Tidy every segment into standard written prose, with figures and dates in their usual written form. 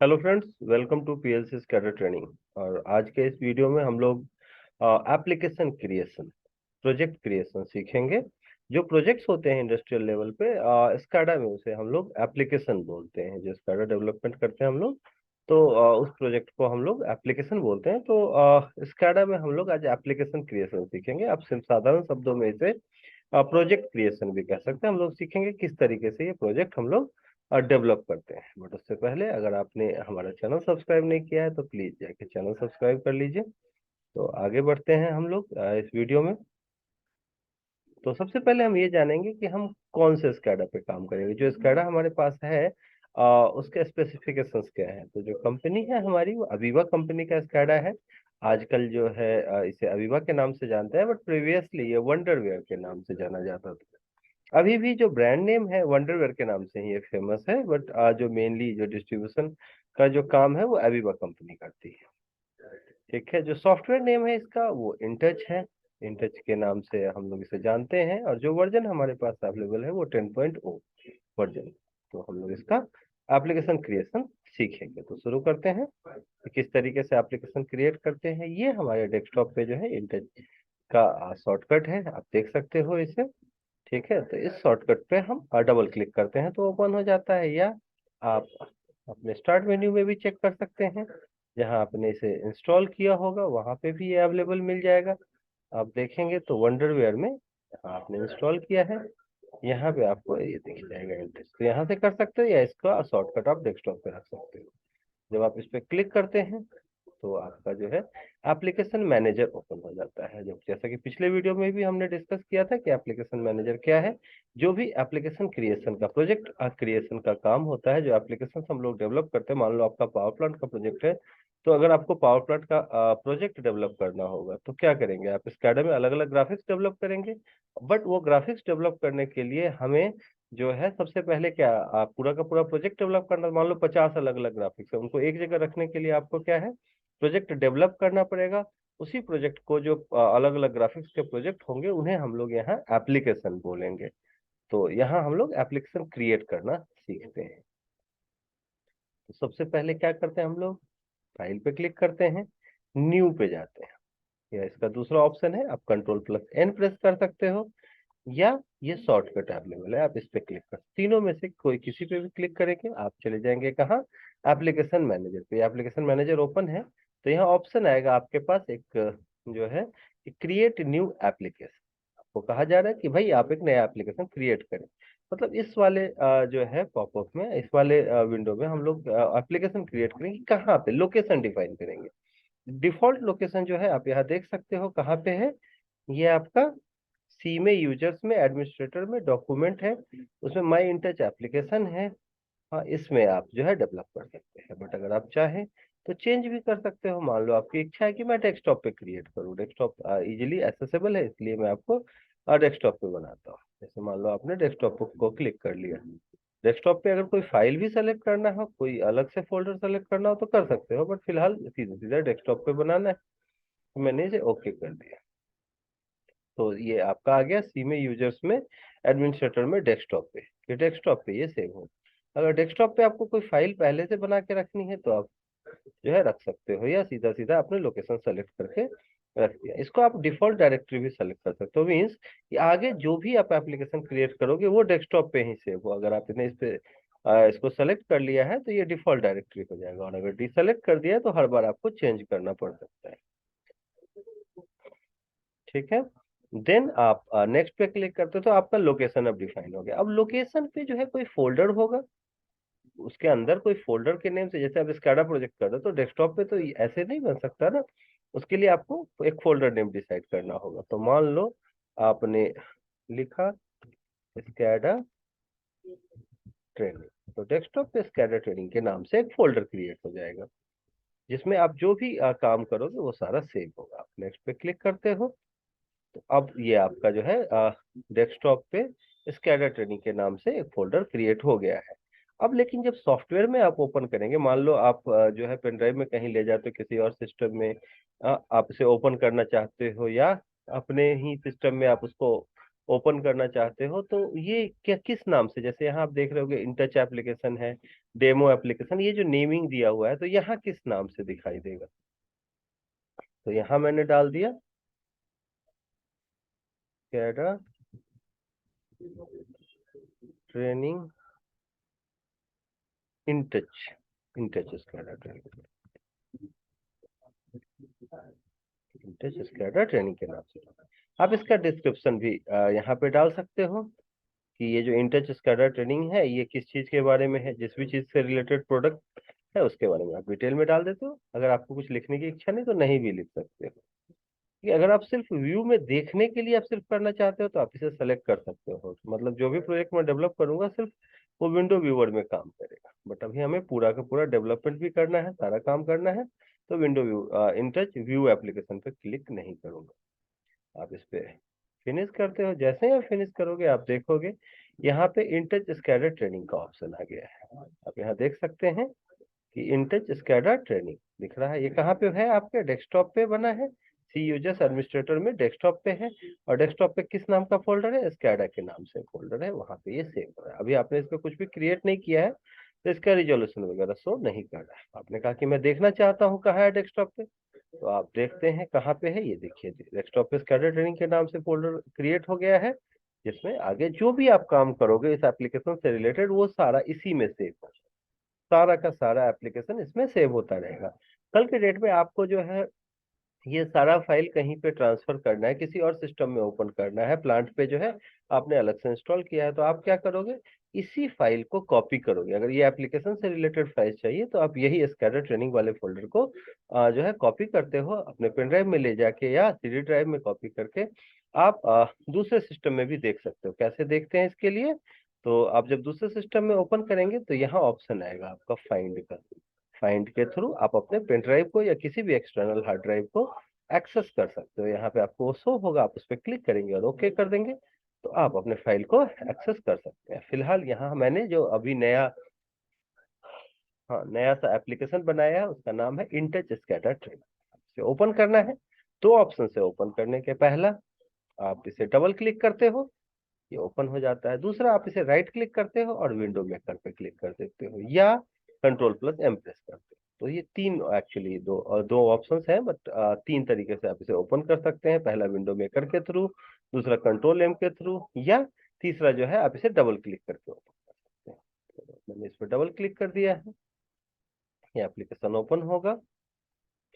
Hello friends, welcome to PLC cadre training. और आज के इस वीडियो में हम लोग एप्लीकेशन क्रिएशन, प्रोजेक्ट क्रिएशन सीखेंगे। जो प्रोजेक्ट्स होते हैं इंडस्ट्रियल लेवल पे, स्काडा में उसे हम लोग एप्लीकेशन बोलते हैं। जो स्काडा डेवलपमेंट करते हैं हम लोग, तो उस प्रोजेक्ट को हम लोग एप्लीकेशन बोलते हैं। तो स्काडा में हम लोग आज एप्लीकेशन क्रिएशन सीखेंगे। आप सिर्फ साधारण शब्दों में इसे प्रोजेक्ट क्रिएशन भी कह सकते हैं। हम लोग सीखेंगे किस तरीके से ये प्रोजेक्ट हम लोग डेवलप करते हैं। बट उससे पहले अगर आपने हमारा चैनल सब्सक्राइब नहीं किया है तो प्लीज जाके चैनल सब्सक्राइब कर लीजिए। तो आगे बढ़ते हैं हम लोग इस वीडियो में। तो सबसे पहले हम ये जानेंगे कि हम कौन से स्कैडा पे काम करेंगे। जो स्कैडा हमारे पास है उसके स्पेसिफिकेशंस क्या है। तो जो कंपनी है हमारी, वो अवीवा कंपनी का स्कैडा है। आजकल जो है इसे अवीवा के नाम से जानते हैं, बट प्रीवियसली ये वंडरवेयर के नाम से जाना जाता था। अभी भी जो ब्रांड नेम है वंडरवेयर के नाम से ही ये फेमस है, बट जो मेनली जो डिस्ट्रीब्यूशन का जो काम है वो अवीवा कंपनी करती है। ठीक है। जो सॉफ्टवेयर नेम है इसका वो इंटच है। इंटच के नाम से हम लोग इसे जानते हैं। और जो वर्जन हमारे पास अवेलेबल है वो 10.0 वर्जन। तो हम लोग इसका एप्लीकेशन क्रिएशन सीखेंगे। तो शुरू करते हैं कि किस तरीके से एप्लीकेशन क्रिएट करते हैं। ये हमारे डेस्कटॉप पे जो है इंटच का शॉर्टकट है, आप देख सकते हो इसे। ठीक है। तो इस शॉर्टकट पे हम डबल क्लिक करते हैं तो ओपन हो जाता है। या आप अपने स्टार्ट मेन्यू में भी चेक कर सकते हैं, जहां आपने इसे इंस्टॉल किया होगा वहां पे भी ये अवेलेबल मिल जाएगा। आप देखेंगे तो वंडरवेयर में जहाँ आपने इंस्टॉल किया है यहाँ पे आपको ये दिख जाएगा इंटरेस्ट। तो यहाँ से कर सकते हो या इसका शॉर्टकट आप डेस्कटॉप पे रख सकते हो। जब आप इस पे क्लिक करते हैं तो आपका जो है एप्लीकेशन मैनेजर ओपन हो जाता है। जब जैसा कि पिछले वीडियो में भी हमने डिस्कस किया था कि एप्लीकेशन मैनेजर क्या है। जो भी एप्लीकेशन क्रिएशन का, प्रोजेक्ट क्रिएशन का काम होता है, जो एप्लीकेशन हम लोग डेवलप करते हैं। मान लो आपका पावर प्लांट का प्रोजेक्ट है, तो अगर आपको पावर प्लांट का प्रोजेक्ट डेवलप करना होगा तो क्या करेंगे, आप स्कैडा में अलग अलग ग्राफिक्स डेवलप करेंगे। बट वो ग्राफिक्स डेवलप करने के लिए हमें जो है सबसे पहले क्या, आप पूरा का पूरा प्रोजेक्ट डेवलप करना। मान लो 50 अलग अलग ग्राफिक्स है, उनको एक जगह रखने के लिए आपको क्या है, प्रोजेक्ट डेवलप करना पड़ेगा। उसी प्रोजेक्ट को, जो अलग अलग ग्राफिक्स के प्रोजेक्ट होंगे, उन्हें हम लोग यहाँ एप्लीकेशन बोलेंगे। तो यहाँ हम लोग एप्लीकेशन क्रिएट करना सीखते हैं। तो सबसे पहले क्या करते हैं हम लोग, फाइल पे क्लिक करते हैं, न्यू पे जाते हैं। या इसका दूसरा ऑप्शन है, आप कंट्रोल+N प्रेस कर सकते हो, या ये शॉर्टकट अवेलेबल है, आप इस पे क्लिक कर, तीनों में से कोई किसी पे भी क्लिक करेंगे आप चले जाएंगे कहाँ, एप्लीकेशन मैनेजर पे। एप्लीकेशन मैनेजर ओपन है तो यहाँ ऑप्शन आएगा आपके पास एक, जो है क्रिएट न्यू एप्लीकेशन। आपको कहा जा रहा है कि भाई आप एक नया एप्लीकेशन क्रिएट करें। मतलब इस वाले जो है पॉपअप में, इस वाले विंडो में हम लोग एप्लीकेशन क्रिएट करेंगे। कहाँ पे, लोकेशन डिफाइन करेंगे। डिफॉल्ट लोकेशन जो है आप यहाँ देख सकते हो कहाँ पे है, ये आपका सी में, यूजर्स में, एडमिनिस्ट्रेटर में, डॉक्यूमेंट है, उसमें माई इंटच एप्लीकेशन है। हाँ, इसमें आप जो है डेवलप कर सकते हैं। बट अगर आप चाहें तो चेंज भी कर सकते हो। मान लो आपकी इच्छा है कि मैं डेस्कटॉप पे क्रिएट करूँ, डेस्कटॉप इजीली एक्सेसिबल है इसलिए मैं आपको डेस्कटॉप पे बनाता हूँ। जैसे मान लो आपने डेस्कटॉप को क्लिक कर लिया, डेस्कटॉप पे अगर कोई फाइल भी सेलेक्ट करना हो, कोई अलग से फोल्डर सेलेक्ट करना हो तो कर सकते हो, बट फिलहाल सीधे सीधे डेस्कटॉप पे बनाना है तो मैंने इसे ओके कर दिया। तो ये आपका आ गया सी में, यूजर्स में, एडमिनिस्ट्रेटर में, डेस्कटॉप पे। ये डेस्कटॉप पे ये सेव हो। अगर डेस्कटॉप पे आपको कोई फाइल पहले से बना के रखनी है तो आप जो है रख सकते हो, या सीधा सीधा अपने लोकेशन सेलेक्ट करके रख दिया। इसको आप डिफॉल्ट डायरेक्टरी भी सेलेक्ट कर सकते हो। मीन्स कि आगे जो भी आप एप्लीकेशन क्रिएट करोगे वो डेस्कटॉप पे ही सेव हो। अगर आपने इस पे इसको सेलेक्ट कर लिया है तो ये डिफॉल्ट डायरेक्टरी हो जाएगा, और अगर डिसेलेक्ट कर दिया है तो हर बार आपको चेंज करना पड़ सकता है। ठीक है। देन आप नेक्स्ट पे क्लिक करते हो तो आपका लोकेशन अब डिफाइन हो गया। अब लोकेशन पे जो है कोई फोल्डर होगा, उसके अंदर कोई फोल्डर के नेम से, जैसे आप स्काडा प्रोजेक्ट कर रहे हो तो डेस्कटॉप पे तो ऐसे नहीं बन सकता ना। उसके लिए आपको एक फोल्डर नेम डिसाइड करना होगा। तो मान लो आपने लिखा स्काडा ट्रेनिंग, तो डेस्कटॉप पे स्काडा ट्रेनिंग के नाम से एक फोल्डर क्रिएट हो जाएगा, जिसमें आप जो भी काम करोगे वो सारा सेव होगा। आप नेक्स्ट पे क्लिक करते हो तो अब ये आपका जो है डेस्कटॉप पे स्कैडर ट्रेनिंग के नाम से एक फोल्डर क्रिएट हो गया है। अब लेकिन जब सॉफ्टवेयर में आप ओपन करेंगे, मान लो आप जो है पेन ड्राइव में कहीं ले जाते हो किसी और सिस्टम में, आप इसे ओपन करना चाहते हो, या अपने ही सिस्टम में आप उसको ओपन करना चाहते हो तो ये क्या किस नाम से, जैसे यहाँ आप देख रहे होगे इनटच एप्लीकेशन है, डेमो एप्लीकेशन, ये जो नेमिंग दिया हुआ है तो यहाँ किस नाम से दिखाई देगा। तो यहाँ मैंने डाल दिया SCADA training InTouch, InTouch SCADA training, InTouch SCADA training के नाम से। आप इसका डिस्क्रिप्शन भी यहाँ पे डाल सकते हो कि ये जो इंटच स्कैडा ट्रेनिंग है ये किस चीज के बारे में है, जिस भी चीज से रिलेटेड प्रोडक्ट है उसके बारे में आप डिटेल में डाल देते हो। अगर आपको कुछ लिखने की इच्छा नहीं तो नहीं भी लिख सकते हो। कि अगर आप सिर्फ व्यू में देखने के लिए आप सिर्फ करना चाहते हो तो आप इसे सेलेक्ट कर सकते हो, मतलब जो भी प्रोजेक्ट मैं डेवलप करूंगा सिर्फ वो विंडो व्यूअर में काम करेगा। बट अभी हमें पूरा का पूरा डेवलपमेंट भी करना है, सारा काम करना है, तो विंडो व्यू इंटच व्यू एप्लीकेशन पे क्लिक नहीं करूंगा। आप इस पे फिनिश करते हो, जैसे ही आप फिनिश करोगे आप देखोगे यहाँ पे इंटच स्कैडा ट्रेनिंग का ऑप्शन आ गया है। आप यहाँ देख सकते हैं कि इंटच स्कैडा ट्रेनिंग दिख रहा है। ये कहाँ पे है, आपके डेस्कटॉप पे बना है, सी यूजर्स एडमिनिस्ट्रेटर में डेस्कटॉप पे है। और डेस्कटॉप पे किस नाम का फोल्डर है, स्कैडा के नाम से फोल्डर है, वहां पे ये सेव हो रहा है। अभी आपने इसका कुछ भी क्रिएट नहीं किया है तो इसका रिजोल्यूशन वगैरह शो नहीं कर रहा है। आपने कहा कि मैं देखना चाहता हूँ कहाँ है डेस्कटॉप पे, तो आप देखते हैं कहाँ पे है, ये देखिए डेस्कटॉप पे स्कैडा ट्रेनिंग के नाम से फोल्डर क्रिएट हो गया है, जिसमें आगे जो भी आप काम करोगे इस एप्लीकेशन से रिलेटेड वो सारा इसी में सेव हो, सारा का सारा एप्लीकेशन इसमें सेव होता रहेगा। कल के डेट में आपको जो है ये सारा फाइल कहीं पे ट्रांसफर करना है, किसी और सिस्टम में ओपन करना है, प्लांट पे जो है आपने अलग से इंस्टॉल किया है, तो आप क्या करोगे, इसी फाइल को कॉपी करोगे। अगर ये एप्लीकेशन से रिलेटेड फाइल चाहिए तो आप यही स्कैडर ट्रेनिंग वाले फोल्डर को जो है कॉपी करते हो अपने पेन ड्राइव में ले जाके या सीडी ड्राइव में कॉपी करके आप दूसरे सिस्टम में भी देख सकते हो। कैसे देखते हैं इसके लिए, तो आप जब दूसरे सिस्टम में ओपन करेंगे तो यहाँ ऑप्शन आएगा आपका फाइंड का। फाइंड के थ्रू आप अपने पेन ड्राइव को या किसी भी एक्सटर्नल हार्ड ड्राइव को एक्सेस कर सकते हो। यहाँ पे आपको वो शो होगा, आप उस पर क्लिक करेंगे और ओके कर देंगे तो आप अपने फाइल को एक्सेस कर सकते हैं। फिलहाल यहाँ मैंने जो अभी नया, हाँ नया सा एप्लीकेशन बनाया है उसका नाम है इंटच स्कैटर ट्रेनिंग। इसे ओपन करना है, दो ऑप्शन से ओपन करने के, पहला आप इसे डबल क्लिक करते हो ये ओपन हो जाता है, दूसरा आप इसे राइट क्लिक करते हो और विंडो मेकर पे क्लिक कर देते हो, या कंट्रोल प्लस एम प्रेस करते हो। तो ये तीन एक्चुअली दो ऑप्शंस हैं, बट तीन तरीके से आप इसे ओपन कर सकते हैं, पहला विंडो मेकर के थ्रू, दूसरा कंट्रोल एम के थ्रू, या तीसरा जो है आप इसे डबल क्लिक करके ओपन कर सकते हैं। तो मैंने इस पर डबल क्लिक कर दिया है, ये एप्लीकेशन ओपन होगा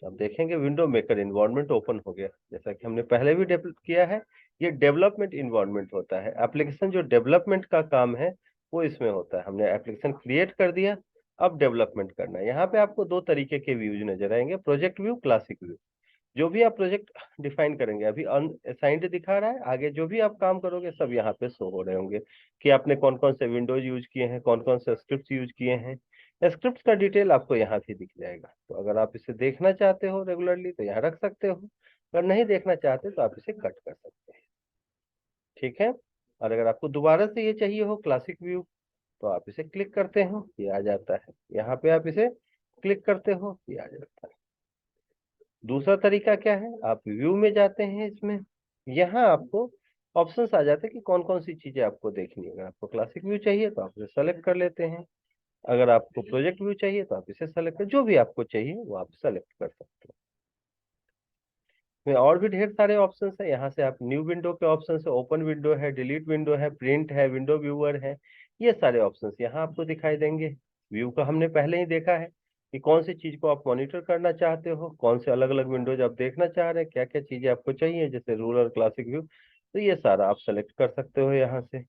तो आप देखेंगे विंडो मेकर इन्वायरमेंट ओपन हो गया। जैसा कि हमने पहले भी डेवलप किया है, ये डेवलपमेंट इन्वायरमेंट होता है, एप्लीकेशन जो डेवलपमेंट का काम है वो इसमें होता है। हमने एप्लीकेशन क्रिएट कर दिया, अब डेवलपमेंट करना है। यहाँ पे आपको दो तरीके के व्यूज नजर आएंगे, प्रोजेक्ट व्यू, क्लासिक व्यू। जो भी आप प्रोजेक्ट डिफाइन करेंगे, अभी अनअसाइंड दिखा रहा है, आगे जो भी आप काम करोगे सब यहाँ पे शो हो रहे होंगे कि आपने कौन कौन से विंडोज यूज किए हैं, कौन कौन से स्क्रिप्ट यूज किए हैं। स्क्रिप्ट का डिटेल आपको यहाँ भी दिख जाएगा, तो अगर आप इसे देखना चाहते हो रेगुलरली तो यहाँ रख सकते हो, अगर नहीं देखना चाहते तो आप इसे कट कर सकते हैं। ठीक है, और अगर आपको दोबारा से ये चाहिए हो क्लासिक व्यू तो आप इसे क्लिक करते हो ये आ जाता है, यहाँ पे आप इसे क्लिक करते हो ये आ जाता है। दूसरा तरीका क्या है, आप व्यू में जाते हैं, इसमें यहाँ आपको ऑप्शंस आ जाते हैं कि कौन कौन सी चीजें आपको देखनी है। अगर आपको क्लासिक व्यू चाहिए तो आप इसे सेलेक्ट कर लेते हैं, अगर आपको प्रोजेक्ट व्यू चाहिए तो आप इसे सेलेक्ट कर, जो भी आपको चाहिए वो आप सेलेक्ट कर सकते हो। इसमें और भी ढेर सारे ऑप्शंस है, यहाँ से आप न्यू विंडो के ऑप्शन से ओपन विंडो है, डिलीट विंडो है, प्रिंट है, विंडो व्यूअर है, ये सारे ऑप्शंस यहाँ आपको दिखाई देंगे। व्यू का हमने पहले ही देखा है कि कौन सी चीज को आप मॉनिटर करना चाहते हो, कौन से अलग अलग विंडोज आप देखना चाह रहे हैं, क्या क्या चीजें आपको चाहिए, जैसे रूलर, क्लासिक व्यू, तो ये सारा आप सेलेक्ट कर सकते हो यहाँ से।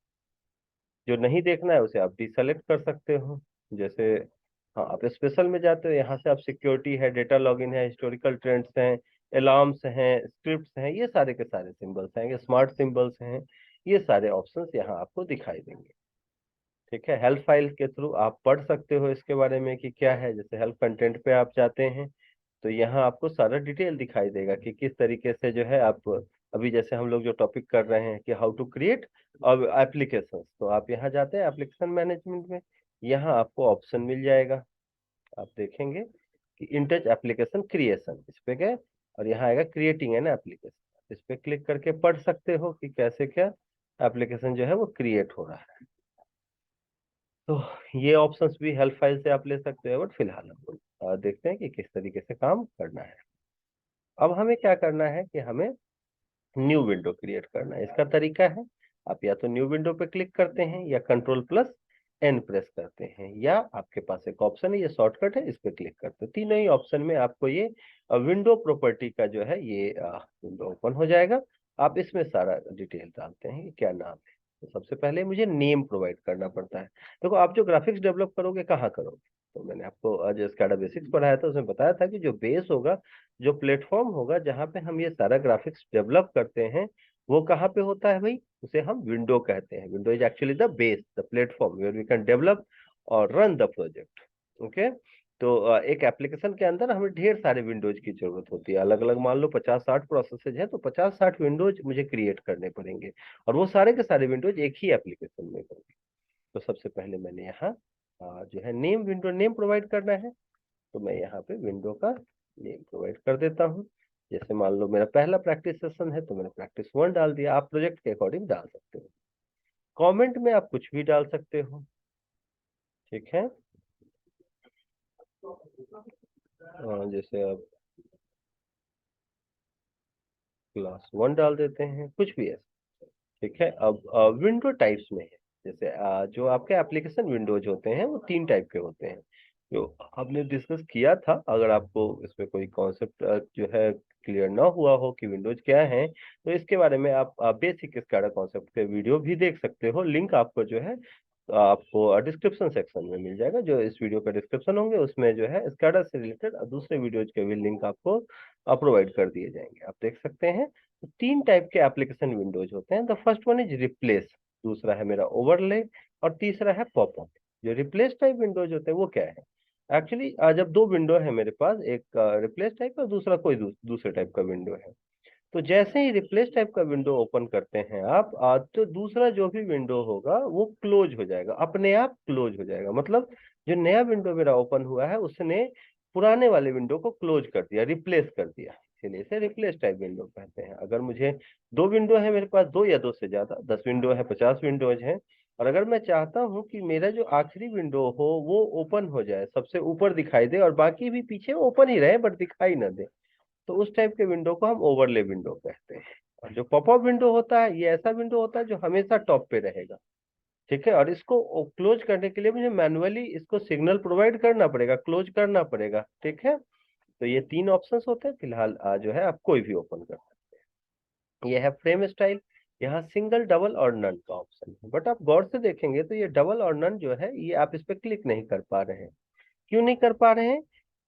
जो नहीं देखना है उसे आप डिसेलेक्ट कर सकते हो। जैसे हाँ आप स्पेशल में जाते हो, यहाँ से आप सिक्योरिटी है, डेटा लॉगिन है, हिस्टोरिकल ट्रेंड्स हैं, अलार्म्स हैं, स्क्रिप्ट्स हैं, ये सारे के सारे सिंबल्स हैं, स्मार्ट सिंबल्स हैं, ये सारे ऑप्शंस यहाँ आपको दिखाई देंगे। ठीक है, हेल्प फाइल के थ्रू आप पढ़ सकते हो इसके बारे में कि क्या है। जैसे हेल्प कंटेंट पे आप जाते हैं तो यहाँ आपको सारा डिटेल दिखाई देगा कि किस तरीके से जो है आप, अभी जैसे हम लोग जो टॉपिक कर रहे हैं कि हाउ टू क्रिएट और एप्लीकेशन, तो आप यहाँ जाते हैं एप्लीकेशन मैनेजमेंट में, यहाँ आपको ऑप्शन मिल जाएगा। आप देखेंगे कि इंटच एप्लीकेशन क्रिएशन, इस पे गए और यहाँ आएगा क्रिएटिंग एन एप्लीकेशन, इस पे क्लिक करके पढ़ सकते हो कि कैसे क्या एप्लीकेशन जो है वो क्रिएट हो रहा है। तो ये ऑप्शंस भी हेल्प फाइल से आप ले सकते हो, बट फिलहाल हम लोग देखते हैं कि किस तरीके से काम करना है। अब हमें क्या करना है कि हमें न्यू विंडो क्रिएट करना है। इसका तरीका है, आप या तो न्यू विंडो पे क्लिक करते हैं या कंट्रोल प्लस एन प्रेस करते हैं, या आपके पास एक ऑप्शन है, ये शॉर्टकट है, इस पे क्लिक करते हैं। तीनों ही ऑप्शन में आपको ये विंडो प्रॉपर्टी का जो है ये विंडो ओपन हो जाएगा। आप इसमें सारा डिटेल डालते हैं कि क्या नाम है। तो सबसे पहले मुझे नेम प्रोवाइड करना पड़ता है। देखो, आप जो ग्राफिक्स डेवलप करोगे कहाँ करोगे, तो मैंने आपको आज स्काडा बेसिक्स पढ़ाया था, उसमें बताया था कि जो बेस होगा, जो प्लेटफॉर्म होगा जहाँ पे हम ये सारा ग्राफिक्स डेवलप करते हैं, वो कहाँ पे होता है भाई, उसे हम विंडो कहते हैं। Window is actually the base, the platform where we can develop और रन द प्रोजेक्ट। ओके। तो एक एप्लीकेशन के अंदर हमें ढेर सारे विंडोज की जरूरत होती है, अलग अलग मान लो 50-60 प्रोसेसेज है, तो 50-60 विंडोज मुझे क्रिएट करने पड़ेंगे, और वो सारे के सारे विंडोज एक ही एप्लीकेशन में होंगे। तो सबसे पहले मैंने यहाँ जो है नेम, विंडो नेम प्रोवाइड करना है। तो मैं यहाँ पे विंडो का नेम प्रोवाइड कर देता हूँ। जैसे मान लो मेरा पहला प्रैक्टिस सेशन है, तो मैंने practice 1 डाल दिया। आप प्रोजेक्ट के अकॉर्डिंग डाल सकते हो। कमेंट में आप कुछ भी डाल सकते हो, ठीक है। जैसे आप क्लास 1 डाल देते हैं, कुछ भी है, ठीक है। अब विंडो टाइप्स में है, जैसे जो आपके एप्लीकेशन विंडोज होते हैं वो 3 टाइप के होते हैं, जो हमने डिस्कस किया था। अगर आपको इसमें कोई कॉन्सेप्ट जो है क्लियर ना हुआ हो कि विंडोज क्या है, तो इसके बारे में आप बेसिक स्काडा कॉन्सेप्ट के वीडियो भी देख सकते हो। लिंक आपको जो है आपको डिस्क्रिप्शन सेक्शन में मिल जाएगा। जो इस वीडियो का डिस्क्रिप्शन होंगे उसमें जो है स्काडा से रिलेटेड दूसरे वीडियोज के भी लिंक आपको प्रोवाइड कर दिए जाएंगे, आप देख सकते हैं। तो 3 टाइप के एप्लीकेशन विंडोज होते हैं। The first one is replace, दूसरा है मेरा ओवरले, और तीसरा है पॉपअप। जो रिप्लेस टाइप विंडोज होते हैं वो क्या है, एक्चुअली जब दो विंडो है मेरे पास, एक रिप्लेस टाइप और दूसरा कोई दूसरे टाइप का विंडो है, तो जैसे ही रिप्लेस टाइप का विंडो ओपन करते हैं आप, तो दूसरा जो भी विंडो होगा वो क्लोज हो जाएगा, अपने आप क्लोज हो जाएगा। मतलब जो नया विंडो मेरा ओपन हुआ है उसने पुराने वाले विंडो को क्लोज कर दिया, रिप्लेस कर दिया, इसलिए इसे रिप्लेस टाइप विंडो कहते हैं। अगर मुझे दो विंडो है मेरे पास, दो या दो से ज्यादा, 10 विंडो है, 50 विंडोज हैं, और अगर मैं चाहता हूं कि मेरा जो आखिरी विंडो हो वो ओपन हो जाए, सबसे ऊपर दिखाई दे, और बाकी भी पीछे ओपन ही रहे बट दिखाई ना दे, तो उस टाइप के विंडो को हम ओवरले विंडो कहते हैं। और जो पॉपअप विंडो होता है, ये ऐसा विंडो होता है जो हमेशा टॉप पे रहेगा, ठीक है। और इसको क्लोज करने के लिए मुझे मैनुअली इसको सिग्नल प्रोवाइड करना पड़ेगा, क्लोज करना पड़ेगा, ठीक है। तो ये 3 ऑप्शंस होते हैं। फिलहाल जो है आप कोई भी ओपन कर सकते हैं। ये है फ्रेम स्टाइल, यहाँ सिंगल, डबल और नन का ऑप्शन है, बट आप गौर से देखेंगे तो ये डबल और नन जो है ये आप इस पे क्लिक नहीं कर पा रहे हैं। क्यों नहीं कर पा रहे हैं,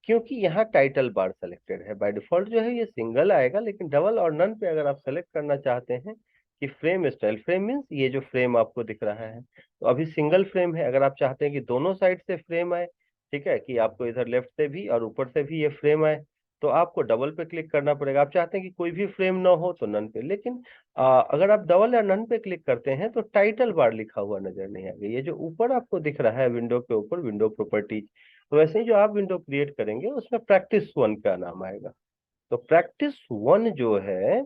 क्योंकि यहाँ टाइटल बार सेलेक्टेड है। बाय डिफॉल्ट जो है ये सिंगल आएगा, लेकिन डबल और नन पे अगर आप सेलेक्ट करना चाहते हैं कि फ्रेम स्टाइल, फ्रेम मीन्स ये जो फ्रेम आपको दिख रहा है, तो अभी सिंगल फ्रेम है। अगर आप चाहते हैं कि दोनों साइड से फ्रेम आए, ठीक है, कि आपको इधर लेफ्ट से भी और ऊपर से भी ये फ्रेम आए, तो आपको डबल पे क्लिक करना पड़ेगा। आप चाहते हैं कि कोई भी फ्रेम ना हो तो नन पे। लेकिन अगर आप डबल या नन पे क्लिक करते हैं तो टाइटल बार लिखा हुआ नजर नहीं आएगा, ये जो ऊपर आपको दिख रहा है विंडो के ऊपर, विंडो प्रॉपर्टीज। तो वैसे ही जो आप विंडो क्रिएट करेंगे उसमें प्रैक्टिस 1 का नाम आएगा। तो प्रैक्टिस 1 जो है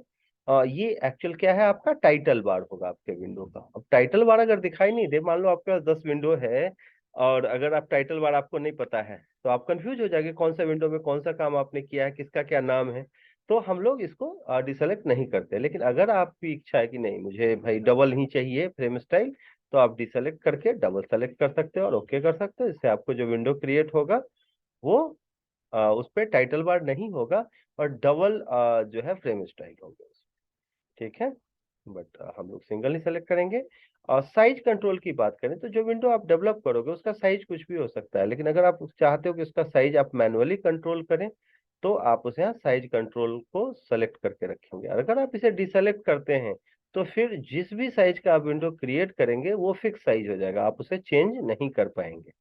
ये एक्चुअल क्या है, आपका टाइटल बार होगा आपके विंडो का। अब टाइटल बार अगर दिखाई नहीं दे, मान लो आपके पास 10 विंडो है, और अगर आप टाइटल बार आपको नहीं पता है, तो आप कंफ्यूज हो जाएंगे कौन सा विंडो में कौन सा काम आपने किया है, किसका क्या नाम है। तो हम लोग इसको डिसेलेक्ट नहीं करते। लेकिन अगर आपकी इच्छा है कि नहीं मुझे भाई डबल ही चाहिए फ्रेम स्टाइल, तो आप डिसेलेक्ट करके डबल सेलेक्ट कर सकते हो और ओके कर सकते हो। इससे आपको जो विंडो क्रिएट होगा वो उस पर टाइटल बार नहीं होगा, और डबल जो है फ्रेम स्टाइल होगा, ठीक है। बट हम लोग सिंगल ही सेलेक्ट करेंगे। और साइज कंट्रोल की बात करें तो जो विंडो आप डेवलप करोगे उसका साइज कुछ भी हो सकता है, लेकिन अगर आप चाहते हो कि उसका साइज आप मैनुअली कंट्रोल करें, तो आप उसे यहाँ साइज कंट्रोल को सेलेक्ट करके रखेंगे। और अगर आप इसे डिसेलेक्ट करते हैं, तो फिर जिस भी साइज का आप विंडो क्रिएट करेंगे वो फिक्स साइज हो जाएगा, आप उसे चेंज नहीं कर पाएंगे,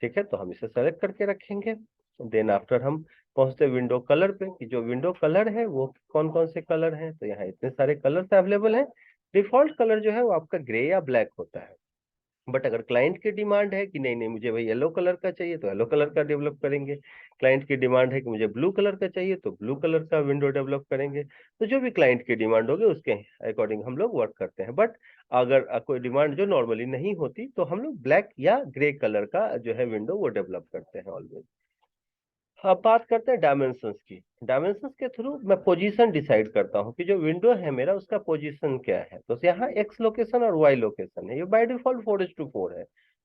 ठीक है। तो हम इसे सेलेक्ट करके रखेंगे। देन आफ्टर हम पहुंचते विंडो कलर पे, कि जो विंडो कलर है वो कौन कौन से कलर हैं। तो यहाँ इतने सारे कलर्स अवेलेबल हैं। डिफॉल्ट कलर जो है वो आपका ग्रे या ब्लैक होता है, बट अगर क्लाइंट की डिमांड है कि नहीं नहीं मुझे भाई येलो कलर का चाहिए, तो येलो कलर का डेवलप करेंगे। क्लाइंट की डिमांड है कि मुझे ब्लू कलर का चाहिए, तो ब्लू कलर का विंडो डेवलप करेंगे। तो जो भी क्लाइंट की डिमांड होगी उसके अकॉर्डिंग हम लोग वर्क करते हैं। बट अगर कोई डिमांड जो नॉर्मली नहीं होती तो हम लोग ब्लैक या ग्रे कलर का जो है विंडो वो डेवलप करते हैं ऑलवेज। अब बात करते हैं डायमेंशंस की। डायमेंशंस के थ्रू मैं पोजीशन डिसाइड करता हूँ कि जो विंडो है मेरा उसका पोजीशन क्या है। तो यहाँ एक्स लोकेशन और वाई लोकेशन है। ये बाय डिफॉल्ट 4:4 है।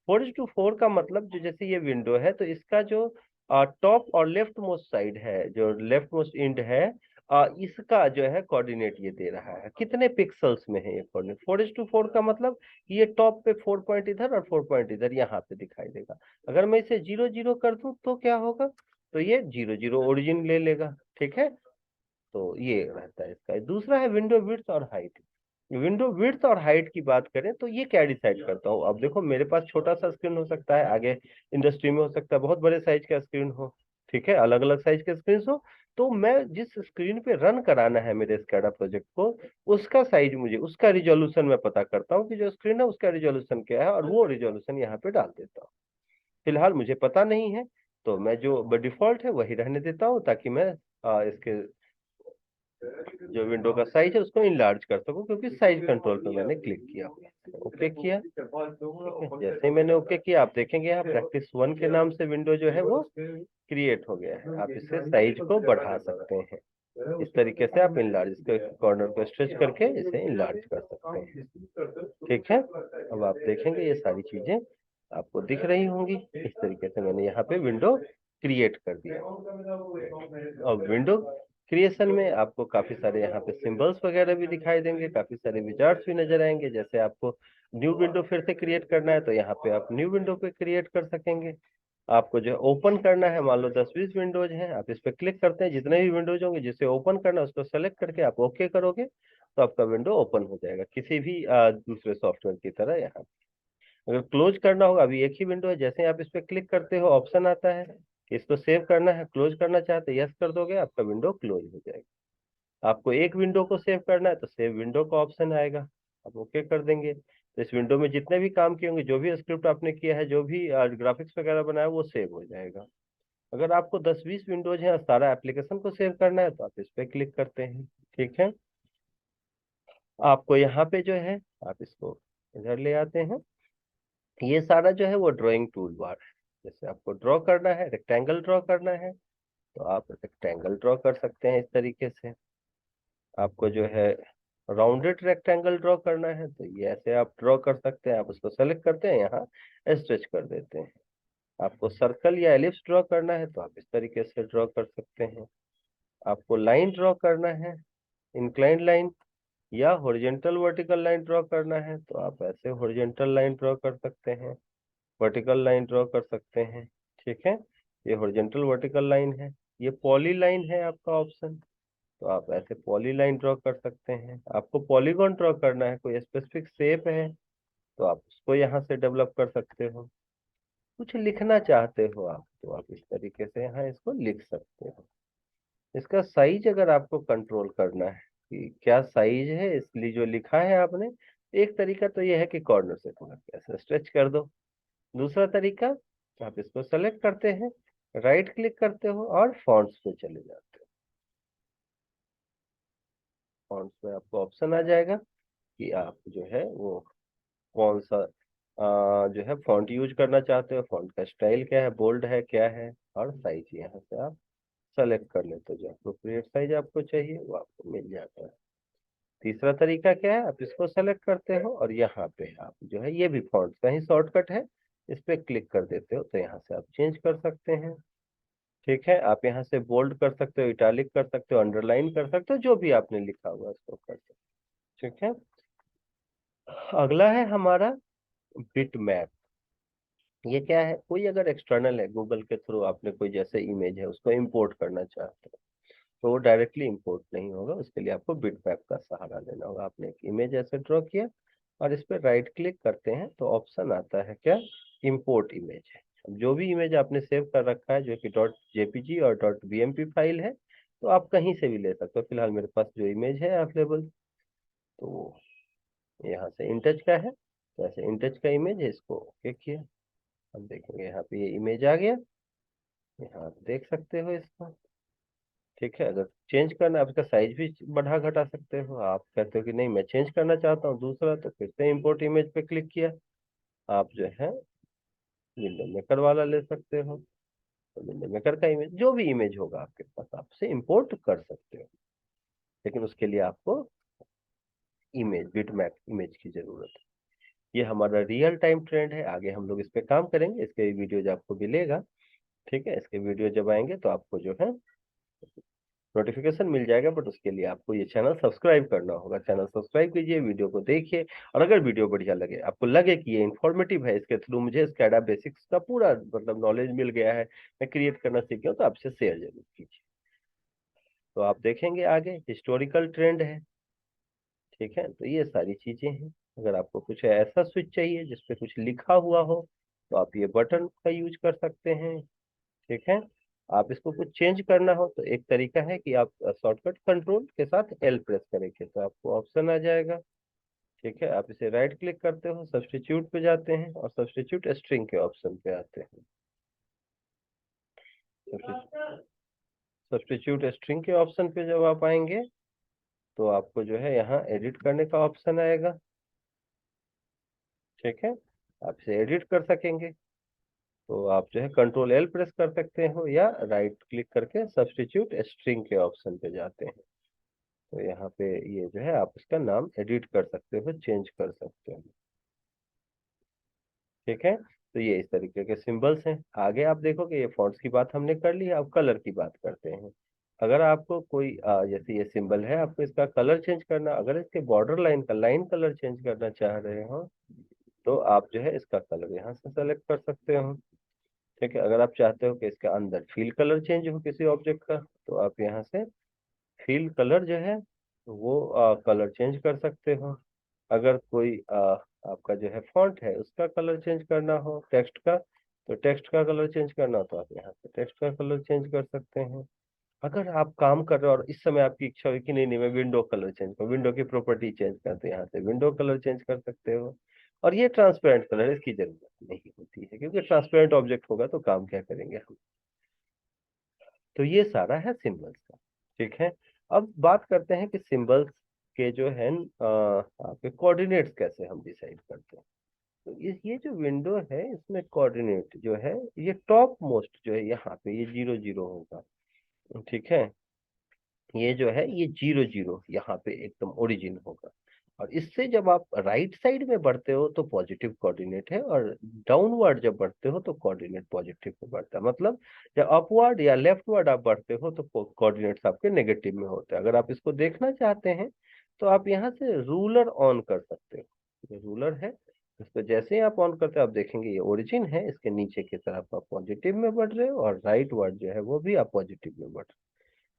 4:4 का मतलब जो जैसे ये विंडो है तो इसका जो टॉप और लेफ्ट मोस्ट साइड है, जो लेफ्ट मोस्ट एंड है, इसका जो है कोऑर्डिनेट ये दे रहा है कितने पिक्सल्स में है ये कोऑर्डिनेट। 4:4 का मतलब ये टॉप पे 4 पॉइंट इधर और 4 पॉइंट इधर यहाँ पे दिखाई देगा। अगर मैं इसे 0 0 कर दूं तो क्या होगा, तो ये 0 0 ओरिजिन ले लेगा। ठीक है, तो ये रहता है इसका। दूसरा है विंडो विड्थ और हाइट। विंडो विड्थ और हाइट की बात करें तो ये क्या डिसाइड करता हूँ। अब देखो मेरे पास छोटा सा स्क्रीन हो सकता है, आगे इंडस्ट्री में हो सकता है बहुत बड़े साइज का स्क्रीन हो। ठीक है, अलग अलग साइज के स्क्रीन हो। तो मैं जिस स्क्रीन पे रन कराना है मेरे स्कैडा प्रोजेक्ट को, उसका साइज मुझे, उसका रिजोल्यूशन मैं पता करता हूँ कि जो स्क्रीन है उसका रिजोल्यूशन क्या है, और वो रिजोल्यूशन यहाँ पे डाल देता हूँ। फिलहाल मुझे पता नहीं है तो मैं जो डिफॉल्ट है वही रहने देता हूँ, ताकि मैं इसके जो विंडो का साइज है उसको इनलार्ज कर सकूं, क्योंकि साइज कंट्रोल पे मैंने क्लिक किया, ओके किया। ठीक है, जैसे ही मैंने ओके किया आप देखेंगे यहाँ practice 1 के नाम से विंडो जो है वो क्रिएट हो गया है। आप इससे साइज को बढ़ा सकते हैं। इस तरीके से आप इनलार्ज, इसके कॉर्नर को स्ट्रेच करके इसे इनलार्ज कर सकते हैं। ठीक है, अब आप देखेंगे ये सारी चीजें आपको दिख रही होंगी। इस तरीके से मैंने यहाँ पे विंडो क्रिएट कर दिया। अब विंडो क्रिएशन में आपको काफी सारे यहाँ पे सिंबल्स वगैरह भी दिखाई देंगे, काफी सारे विजार्ड्स भी नजर आएंगे। जैसे आपको न्यू विंडो फिर से क्रिएट करना है तो यहाँ पे आप न्यू विंडो पे क्रिएट कर सकेंगे। आपको जो ओपन करना है, मान लो 10-20 विंडोज हैं, आप इस पे क्लिक करते हैं, जितने भी विंडोज होंगे जिसे ओपन करना है उसको सेलेक्ट करके आप ओके करोगे तो आपका विंडो ओपन हो जाएगा किसी भी दूसरे सॉफ्टवेयर की तरह। यहाँ अगर क्लोज करना होगा, अभी एक ही विंडो है, जैसे ही आप इस पे क्लिक करते हो ऑप्शन आता है कि इसको सेव करना है, क्लोज करना चाहते हैं, यस कर दोगे आपका विंडो क्लोज हो जाएगा। आपको एक विंडो को सेव करना है तो सेव विंडो का ऑप्शन आएगा, आप ओके कर देंगे तो इस विंडो में जितने भी काम किए होंगे, जो भी स्क्रिप्ट आपने किया है, जो भी ग्राफिक्स वगैरह बनाया वो सेव हो जाएगा। अगर आपको 10-20 विंडोज हैं और सारा एप्लीकेशन को सेव करना है तो आप इस पे क्लिक करते हैं। ठीक है, आपको यहाँ पे जो है आप इसको इधर ले आते हैं। ये सारा जो है वो ड्राइंग टूल बार है। जैसे आपको ड्रॉ करना है, रेक्टेंगल ड्रॉ करना है तो आप रेक्टेंगल ड्रॉ कर सकते हैं इस तरीके से। आपको जो है राउंडेड रेक्टेंगल ड्रॉ करना है तो ये ऐसे आप ड्रॉ कर सकते हैं। आप उसको सेलेक्ट करते हैं, यहाँ स्ट्रेच कर देते हैं। आपको सर्कल या एलिप्स ड्रॉ करना है तो आप इस तरीके से ड्रॉ कर सकते हैं। आपको लाइन ड्रॉ करना है, इंक्लाइंड लाइन या हॉरिजॉन्टल वर्टिकल लाइन ड्रॉ करना है तो आप ऐसे हॉरिजॉन्टल लाइन ड्रॉ कर सकते हैं, वर्टिकल लाइन ड्रॉ कर सकते हैं। ठीक है, ये हॉरिजॉन्टल वर्टिकल लाइन है। ये पॉली लाइन है आपका ऑप्शन, तो आप ऐसे पॉली लाइन ड्रॉ कर सकते हैं। आपको पॉलीगॉन ड्रॉ करना है, कोई स्पेसिफिक शेप है तो आप उसको यहाँ से डेवलप कर सकते हो। कुछ लिखना चाहते हो आप तो आप इस तरीके से यहाँ इसको लिख सकते हो। इसका साइज अगर आपको कंट्रोल करना है कि क्या साइज है, इसलिए जो लिखा है आपने, एक तरीका तो ये है कि कॉर्नर से थोड़ा ऐसे स्ट्रेच कर दो। दूसरा तरीका, आप इसको सेलेक्ट करते हैं, राइट क्लिक करते हो और फॉन्ट्स पे चले जाते हो। फॉन्ट्स में आपको ऑप्शन आ जाएगा कि आप जो है वो कौन सा जो है फॉन्ट यूज करना चाहते हो, फॉन्ट का स्टाइल क्या है, बोल्ड है क्या है, और साइज यहाँ से आप सेलेक्ट कर लेते हो। जो अप्रोप्रिएट साइज आपको चाहिए वो आपको मिल जाता है। तीसरा तरीका क्या है, आप इसको सेलेक्ट करते हो और यहाँ पे आप जो है, ये भी फॉन्ट का ही शॉर्टकट है, इस पे क्लिक कर देते हो तो यहाँ से आप चेंज कर सकते हैं। ठीक है, आप यहाँ से बोल्ड कर सकते हो, इटालिक कर सकते हो, अंडरलाइन कर सकते हो, जो भी आपने लिखा हुआ है उसको कर सकते हो। ठीक है, अगला है हमारा बिट मैप। ये क्या है, कोई अगर एक्सटर्नल है, गूगल के थ्रू आपने कोई जैसे इमेज है उसको इंपोर्ट करना चाहते हो तो वो डायरेक्टली इंपोर्ट नहीं होगा, उसके लिए आपको बिट मैप का सहारा लेना होगा। आपने एक इमेज ऐसे ड्रॉ किया और इस पर राइट क्लिक करते हैं तो ऑप्शन आता है क्या, इंपोर्ट इमेज है। अब जो भी इमेज आपने सेव कर रखा है जो कि .jpg और .bmp फाइल है, तो आप कहीं से भी ले सकते हो। फिलहाल मेरे पास जो इमेज है अवेलेबल, तो यहाँ से इंटच का है, तो ऐसे इंटच का इमेज है, इसको ओके किया। हम देखेंगे यहाँ पे ये इमेज आ गया, यहाँ आप देख सकते हो इसको। ठीक है, अगर चेंज करना है आप इसका साइज भी बढ़ा घटा सकते हो। आप कहते हो कि नहीं मैं चेंज करना चाहता हूँ दूसरा, तो फिर से इंपोर्ट इमेज पे क्लिक किया, आप जो है विंडो मेकर वाला ले सकते हो। तो विंडो मेकर का इमेज, जो भी इमेज होगा आपके पास, आप उसे इंपोर्ट कर सकते हो। लेकिन उसके लिए आपको इमेज, बिटमैप इमेज की जरूरत है। ये हमारा रियल टाइम ट्रेंड है, आगे हम लोग इस पे काम करेंगे, इसके वीडियो जो आपको मिलेगा। ठीक है, इसके वीडियो जब आएंगे तो आपको जो है नोटिफिकेशन मिल जाएगा, बट उसके लिए आपको ये चैनल सब्सक्राइब करना होगा। चैनल सब्सक्राइब कीजिए, वीडियो को देखिए, और अगर वीडियो बढ़िया लगे, आपको लगे कि ये इन्फॉर्मेटिव है, इसके थ्रू मुझे स्कैडा बेसिक्स का पूरा मतलब नॉलेज मिल गया है, मैं क्रिएट करना सीख गया हूं, तो आपसे शेयर जरूर कीजिए। तो आप देखेंगे आगे हिस्टोरिकल ट्रेंड है। ठीक है, तो ये सारी चीजें हैं। अगर आपको कुछ ऐसा स्विच चाहिए जिसपे कुछ लिखा हुआ हो, तो आप ये बटन का यूज कर सकते हैं। ठीक है, आप इसको कुछ चेंज करना हो तो एक तरीका है कि आप शॉर्टकट कंट्रोल के साथ एल प्रेस करेंगे तो आपको ऑप्शन आ जाएगा। ठीक है, आप इसे राइट क्लिक करते हो, सब्स्टिट्यूट पे जाते हैं और सब्स्टिट्यूट स्ट्रिंग के ऑप्शन पे आते हैं। सब्स्टिट्यूट स्ट्रिंग के ऑप्शन पे जब आप आएंगे तो आपको जो है यहाँ एडिट करने का ऑप्शन आएगा। ठीक है, आप इसे एडिट कर सकेंगे, तो आप जो है कंट्रोल एल प्रेस कर सकते हो या राइट क्लिक करके सब्स्टिट्यूट स्ट्रिंग के ऑप्शन पे जाते हैं। तो यहाँ पे ये जो है आप इसका नाम एडिट कर सकते हो, चेंज कर सकते हो। ठीक है, तो ये इस तरीके के सिंबल्स हैं। आगे आप देखोगे ये फॉन्ट्स की बात हमने कर ली है, अब कलर की बात करते हैं। अगर आपको कोई जैसे ये सिंबल है, आपको इसका कलर चेंज करना, अगर इसके बॉर्डर लाइन का लाइन कलर चेंज करना चाह रहे हो, तो आप जो है इसका कलर यहाँ से सेलेक्ट कर सकते हो। ठीक है, अगर आप चाहते हो कि इसका अंदर फील कलर चेंज हो किसी ऑब्जेक्ट का, तो आप यहाँ से फील कलर जो है वो कलर चेंज कर सकते हो। अगर कोई आपका जो है फॉन्ट है उसका कलर चेंज करना हो, टेक्स्ट का, तो टेक्स्ट का कलर चेंज करना हो तो आप यहाँ से टेक्स्ट का कलर चेंज कर सकते हैं। अगर आप काम कर रहे हो और इस समय आपकी इच्छा हुई कि नहीं नहीं मैं विंडो कलर चेंज कर, विंडो की प्रॉपर्टी चेंज करते, यहाँ से विंडो कलर चेंज कर सकते हो। और ये ट्रांसपेरेंट कलर, इसकी जरूरत नहीं होती है, क्योंकि ट्रांसपेरेंट ऑब्जेक्ट होगा तो काम क्या करेंगे हम। तो ये सारा है सिंबल्स का। ठीक है, अब बात करते हैं कि सिंबल्स के जो है आपके कोऑर्डिनेट्स कैसे हम डिसाइड करते हैं। तो ये जो विंडो है इसमें कोऑर्डिनेट जो है, ये टॉप मोस्ट जो है यहाँ पे ये 0 0 होगा। ठीक है, ये जो है ये 0 0 यहाँ पे एकदम ओरिजिन होगा। और इससे जब आप राइट साइड में बढ़ते हो तो पॉजिटिव कोऑर्डिनेट है, और डाउनवर्ड जब बढ़ते हो तो कोऑर्डिनेट पॉजिटिव में बढ़ता है। मतलब जब अपवर्ड या लेफ्टवर्ड आप बढ़ते हो तो कोऑर्डिनेट्स आपके नेगेटिव में होते हैं। अगर आप इसको देखना चाहते हैं तो आप यहाँ से रूलर ऑन कर सकते हो। ये रूलर है, इसको जैसे ही आप ऑन करते हो आप देखेंगे ये ओरिजिन है, इसके नीचे की तरफ आप पॉजिटिव में बढ़ रहे हो, और राइट वर्ड जो है वो भी आप पॉजिटिव में बढ़ रहे हो।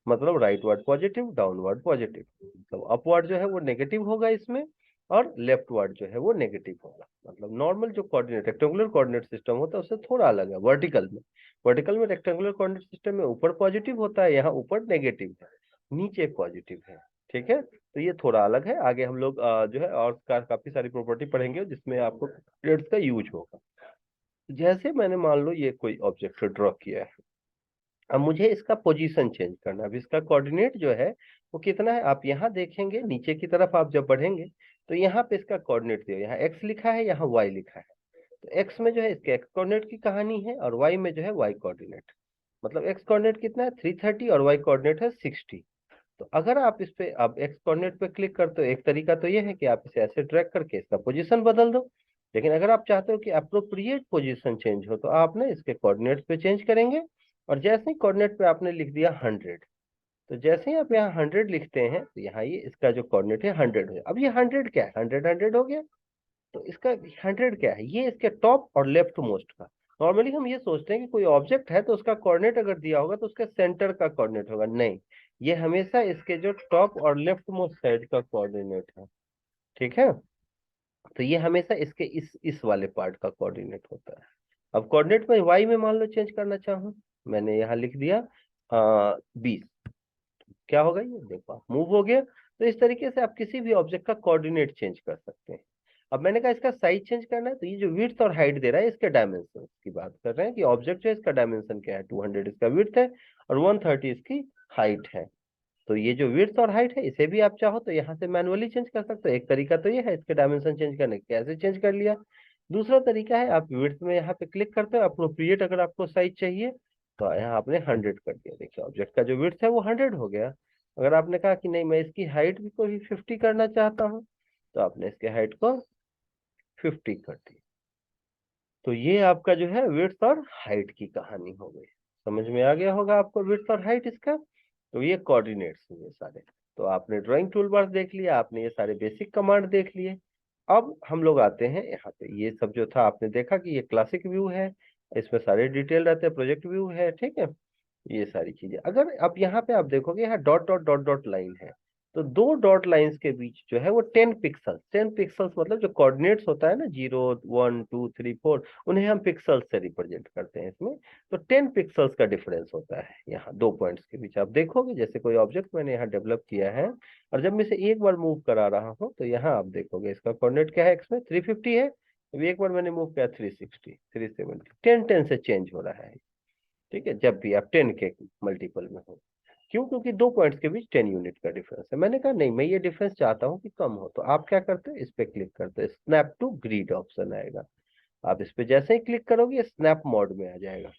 मतलब right word positive, downward positive, मतलब अपवर्ड जो है वो नेगेटिव होगा इसमें, और लेफ्ट वर्ड जो है वो नेगेटिव होगा। मतलब नॉर्मल जो कोऑर्डिनेट रेक्टेंगुलर कोऑर्डिनेट सिस्टम होता है उससे थोड़ा अलग है। वर्टिकल में रेक्टेंगुलर कोऑर्डिनेट सिस्टम में ऊपर पॉजिटिव होता है, यहाँ ऊपर नेगेटिव है, नीचे पॉजिटिव है। ठीक है, तो ये थोड़ा अलग है। आगे हम लोग जो है और काफी सारी प्रॉपर्टी पढ़ेंगे जिसमें आपको कोऑर्डिनेट्स का यूज होगा। जैसे मैंने मान लो ये कोई ऑब्जेक्ट ड्रॉ किया है, अब मुझे इसका पोजीशन चेंज करना है। अब इसका कोऑर्डिनेट जो है वो कितना है, आप यहाँ देखेंगे नीचे की तरफ आप जब बढ़ेंगे तो यहाँ पे इसका कोऑर्डिनेट दिया, यहाँ एक्स लिखा है, यहाँ वाई लिखा है। तो एक्स में जो है इसके एक्स कोऑर्डिनेट की कहानी है, और वाई में जो है वाई कोऑर्डिनेट। मतलब एक्स कोऑर्डिनेट कितना है 330 और वाई कोऑर्डिनेट है 60। तो अगर आप इस पे अब एक्स कोऑर्डिनेट पे क्लिक करते हो, एक तरीका तो ये है कि आप इसे ऐसे ड्रैग करके इसका पोजीशन बदल दो। लेकिन अगर आप चाहते हो कि अप्रोप्रिएट पोजीशन चेंज हो, तो आप ना इसके कोऑर्डिनेट्स पे चेंज करेंगे। और जैसे ही कोऑर्डिनेट पे आपने लिख दिया 100, तो जैसे ही आप यहाँ 100 लिखते हैं तो यहाँ ये इसका जो कोऑर्डिनेट है 100 है। अब ये 100 क्या है, 100 हो गया। तो इसका 100 क्या है, ये इसके टॉप और लेफ्ट मोस्ट का। नॉर्मली हम ये सोचते हैं कि कोई ऑब्जेक्ट है तो उसका कोऑर्डिनेट अगर दिया होगा तो उसके सेंटर का कोऑर्डिनेट होगा, नहीं, ये हमेशा इसके जो टॉप और लेफ्ट मोस्ट साइड का कोऑर्डिनेट है। ठीक है, तो ये हमेशा इसके इस वाले पार्ट का कोऑर्डिनेट होता है। अब कोऑर्डिनेट में वाई में मान लो चेंज करना चाहूँ, मैंने यहाँ लिख दिया 20, क्या होगा, ये देखो मूव हो गया। तो इस तरीके से आप किसी भी ऑब्जेक्ट का कोऑर्डिनेट चेंज कर सकते हैं। अब मैंने कहा इसका साइज चेंज करना है, तो ये जो विड्थ और हाइट दे रहा है इसके डायमेंशन की बात कर रहे हैं कि ऑब्जेक्ट जो है इसका डायमेंशन क्या है, 200 इसका विड्थ है और 130 इसकी हाइट है। तो ये जो विड्थ और हाइट है इसे भी आप चाहो तो यहाँ से मैनुअली चेंज कर सकते हो। एक तरीका तो ये है इसके डायमेंशन चेंज करने का, कैसे चेंज कर लिया। दूसरा तरीका है आप विड्थ में यहाँ पे क्लिक करते हो, अप्रोप्रिएट अगर आपको साइज चाहिए तो यहाँ आपने 100 कर दिया। देखिए ऑब्जेक्ट का जो विड्थ है वो 100 हो गया। अगर आपने कहा कि नहीं मैं इसकी हाइट भी कोई 50 करना चाहता हूँ, तो आपने इसके हाइट को 50 कर दी। तो ये आपका जो है विड्थ और हाइट की कहानी हो गई। समझ में आ गया होगा आपको विड्थ और हाइट इसका। तो ये कोऑर्डिनेट्स हुए सारे। तो आपने ड्राइंग टूल बार देख लिया, आपने ये सारे बेसिक कमांड देख लिए। अब हम लोग आते हैं यहाँ पे। ये सब जो था आपने देखा कि ये क्लासिक व्यू है, इसमें सारे डिटेल रहते हैं, प्रोजेक्ट व्यू है, ठीक है। ये सारी चीजें अगर आप यहाँ पे आप देखोगे, यहाँ dot dot dot dot line है, तो दो डॉट लाइंस के बीच जो है वो 10 पिक्सल्स, 10 पिक्सल्स मतलब जो कोऑर्डिनेट्स होता है ना 0 1 2 3 4, उन्हें हम पिक्सल्स से रिप्रेजेंट करते हैं इसमें। तो 10 पिक्सल्स का डिफरेंस होता है यहाँ दो पॉइंट्स के बीच। आप देखोगे जैसे कोई ऑब्जेक्ट मैंने यहाँ डेवलप किया है और जब मैं इसे एक बार मूव करा रहा हूँ तो यहाँ आप देखोगे इसका कोऑर्डिनेट क्या है, एक्स में 350 है। अभी एक बार मैंने मूव किया 360 370, 10 10 से चेंज हो रहा है। ठीक है, जब भी आप 10 के मल्टीपल में हो। क्यों? क्योंकि दो पॉइंट्स के बीच 10 यूनिट का डिफरेंस है। मैंने कहा नहीं मैं ये डिफरेंस चाहता हूँ कि कम हो, तो आप क्या करते हैं, इस पे क्लिक करते हैं, स्नैप टू ग्रिड ऑप्शन आएगा। आप इस पे जैसे ही क्लिक करोगे स्नैप मोड में आ जाएगा।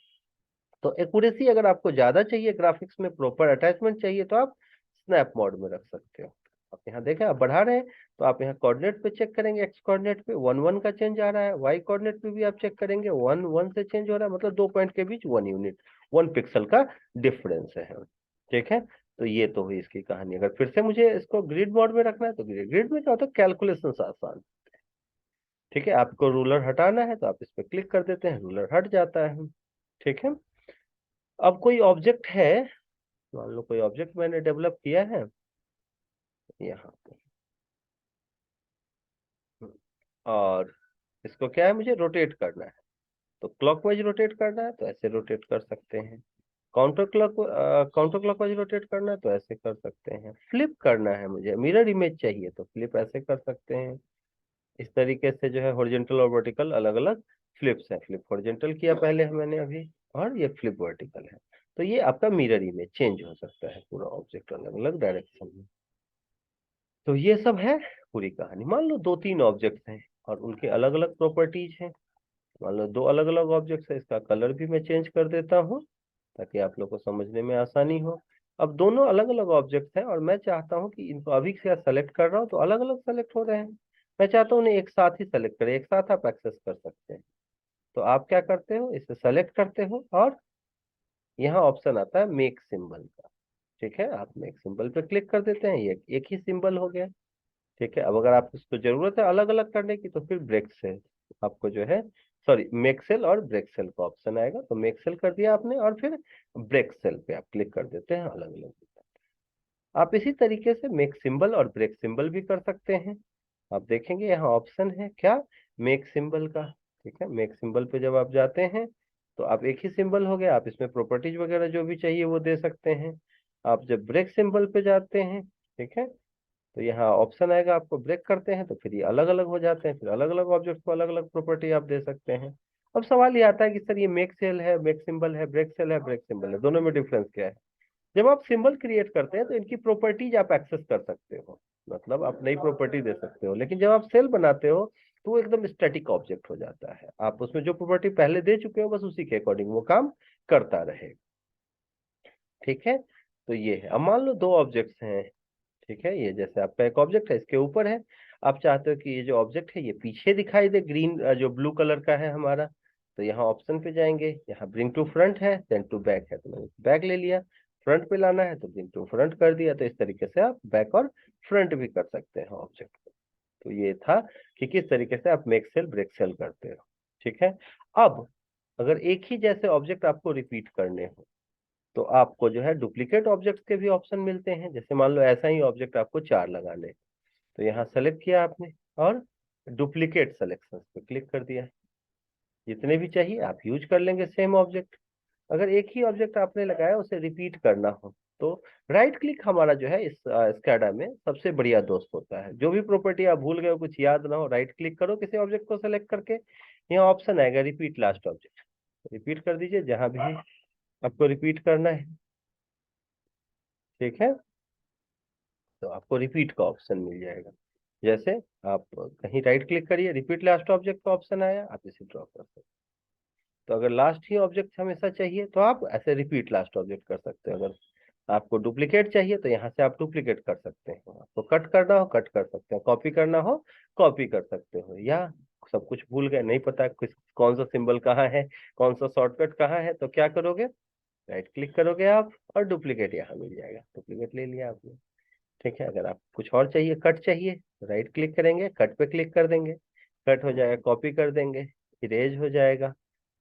तो एक्यूरेसी अगर आपको ज्यादा चाहिए, ग्राफिक्स में प्रॉपर अटैचमेंट चाहिए, तो आप स्नैप मोड में रख सकते हो। आप यहाँ देखें आप बढ़ा रहे हैं, तो आप यहाँ कोऑर्डिनेट पे चेक करेंगे, एक्स कोऑर्डिनेट पे 1 1 का चेंज आ रहा है, वाई कोऑर्डिनेट पे भी आप चेक करेंगे 1 1 से चेंज हो रहा है, मतलब दो पॉइंट के बीच 1 यूनिट 1 पिक्सल का डिफरेंस है। ठीक है, तो ये तो हुई इसकी कहानी। अगर फिर से मुझे इसको ग्रिड मोड में रखना है तो ग्रिड में क्या होता है, कैलकुलेशन आसान। ठीक है, आपको रूलर हटाना है तो आप इस पर क्लिक कर देते हैं, रूलर हट जाता है। ठीक है, अब कोई ऑब्जेक्ट है, मान लो कोई ऑब्जेक्ट मैंने डेवलप किया है यहाँ पे, और इसको क्या है मुझे रोटेट करना है। तो क्लॉकवाइज रोटेट करना है तो ऐसे रोटेट कर सकते हैं, काउंटर क्लॉकवाइज रोटेट करना है तो ऐसे कर सकते हैं, फ्लिप करना है मुझे, मिरर इमेज चाहिए तो फ्लिप ऐसे कर सकते हैं। इस तरीके से जो है हॉरिजॉन्टल और वर्टिकल अलग अलग फ्लिप्स हैं। फ्लिप हॉरिजॉन्टल किया पहले मैंने अभी, और ये फ्लिप वर्टिकल है। तो ये आपका मिरर इमेज चेंज हो सकता है, पूरा ऑब्जेक्ट अलग अलग डायरेक्शन में। तो ये सब है पूरी कहानी। मान लो दो तीन ऑब्जेक्ट्स हैं और उनके अलग अलग प्रॉपर्टीज हैं। मान लो दो अलग अलग ऑब्जेक्ट्स है, इसका कलर भी मैं चेंज कर देता हूँ ताकि आप लोग को समझने में आसानी हो। अब दोनों अलग अलग ऑब्जेक्ट्स हैं और मैं चाहता हूँ कि इनको अभी से सेलेक्ट कर रहा हूँ तो अलग अलग सेलेक्ट हो रहे हैं। मैं चाहता हूँ उन्हें एक साथ ही सेलेक्ट करें, एक साथ आप एक्सेस कर सकते हैं। तो आप क्या करते हो, इसे सेलेक्ट करते हो और यहाँ ऑप्शन आता है मेक सिंबल का। ठीक है, आप मेक सिंबल पे क्लिक कर देते हैं, ये एक ही सिंबल हो गया। ठीक है, अब अगर आपको इसको जरूरत है अलग अलग करने की तो फिर ब्रेक सेल आपको जो है, सॉरी मेक सेल और ब्रेक सेल का ऑप्शन आएगा। तो मेक सेल कर दिया आपने और फिर ब्रेक सेल पे आप क्लिक कर देते हैं, अलग अलग। आप इसी तरीके से मेक सिंबल और ब्रेक सिंबल भी कर सकते हैं। आप देखेंगे यहाँ ऑप्शन है क्या, मेक सिंबल का। ठीक है, मेक सिंबल पे जब आप जाते हैं तो आप एक ही सिंबल हो गया, आप इसमें प्रॉपर्टीज वगैरह जो भी चाहिए वो दे सकते हैं। आप जब ब्रेक सिंबल पे जाते हैं, ठीक है, तो यहाँ ऑप्शन आएगा, आपको ब्रेक करते हैं तो फिर ये अलग अलग हो जाते हैं, फिर अलग अलग ऑब्जेक्ट को अलग अलग प्रॉपर्टी आप दे सकते हैं। अब सवाल ये आता है कि सर ये मेक सेल है, मेक सिंबल है, ब्रेक सेल है, ब्रेक सिंबल है, दोनों में डिफरेंस क्या है। जब आप सिंबल क्रिएट करते हैं तो इनकी प्रॉपर्टीज आप एक्सेस कर सकते हो, मतलब आप नई प्रॉपर्टी दे सकते हो। लेकिन जब आप सेल बनाते हो तो वो एकदम स्टैटिक ऑब्जेक्ट हो जाता है, आप उसमें जो प्रॉपर्टी पहले दे चुके हो बस उसी के अकॉर्डिंग वो काम करता रहेगा। ठीक है, तो ये है। अब मान लो दो ऑब्जेक्ट्स हैं। ठीक है, ये जैसे आपका एक ऑब्जेक्ट है, इसके ऊपर है, आप चाहते हो कि ये जो ऑब्जेक्ट है ये पीछे दिखाई दे, ग्रीन जो ब्लू कलर का है हमारा। तो यहाँ ऑप्शन पे जाएंगे, यहाँ ब्रिंग टू फ्रंट है, देन टू बैक है, तो मैंने बैक ले लिया। फ्रंट पे लाना है तो ब्रिंग टू फ्रंट कर दिया। तो इस तरीके से आप बैक और फ्रंट भी कर सकते हैं ऑब्जेक्ट को। तो ये था कि किस तरीके से आप मेक सेल ब्रेक सेल करते हो। ठीक है, अब अगर एक ही जैसे ऑब्जेक्ट आपको रिपीट करने हो तो आपको जो है डुप्लीकेट ऑब्जेक्ट्स के भी ऑप्शन मिलते हैं। जैसे मान लो ऐसा ही ऑब्जेक्ट आपको चार लगाने हैं, तो यहाँ सेलेक्ट किया आपने और डुप्लीकेट सेलेक्शन पे क्लिक कर दिया। जितने भी चाहिए आप यूज कर लेंगे सेम ऑब्जेक्ट। अगर एक ही ऑब्जेक्ट आपने लगाया उसे रिपीट करना हो तो राइट क्लिक हमारा जो है इस स्कैडा में सबसे बढ़िया दोस्त होता है। जो भी प्रॉपर्टी आप भूल गए हो, कुछ याद ना हो, राइट क्लिक करो किसी ऑब्जेक्ट को सेलेक्ट करके, यहाँ ऑप्शन आएगा रिपीट लास्ट ऑब्जेक्ट, रिपीट कर दीजिए जहां भी आपको रिपीट करना है। ठीक है, तो आपको रिपीट का ऑप्शन मिल जाएगा। जैसे आप कहीं राइट क्लिक करिए, रिपीट लास्ट ऑब्जेक्ट का ऑप्शन आया, आप इसे ड्रॉ कर सकते हैं। तो अगर लास्ट ही ऑब्जेक्ट हमेशा चाहिए तो आप ऐसे रिपीट लास्ट ऑब्जेक्ट कर सकते हैं। अगर आपको डुप्लीकेट चाहिए तो यहाँ से आप डुप्लीकेट कर सकते हैं। आपको कट करना हो कट कर सकते हैं, कॉपी करना हो कॉपी कर सकते हो। या सब कुछ भूल गए, नहीं पता किस कौन सा सिंबल कहाँ है, कौन सा शॉर्टकट कहाँ है, तो क्या करोगे, राइट क्लिक करोगे आप और डुप्लीकेट यहाँ मिल जाएगा, डुप्लीकेट ले लिया आपने। ठीक है, अगर आप कुछ और चाहिए, कट चाहिए, राइट क्लिक करेंगे, कट पे क्लिक कर देंगे, कट हो जाएगा, कॉपी कर देंगे, इरेज हो जाएगा।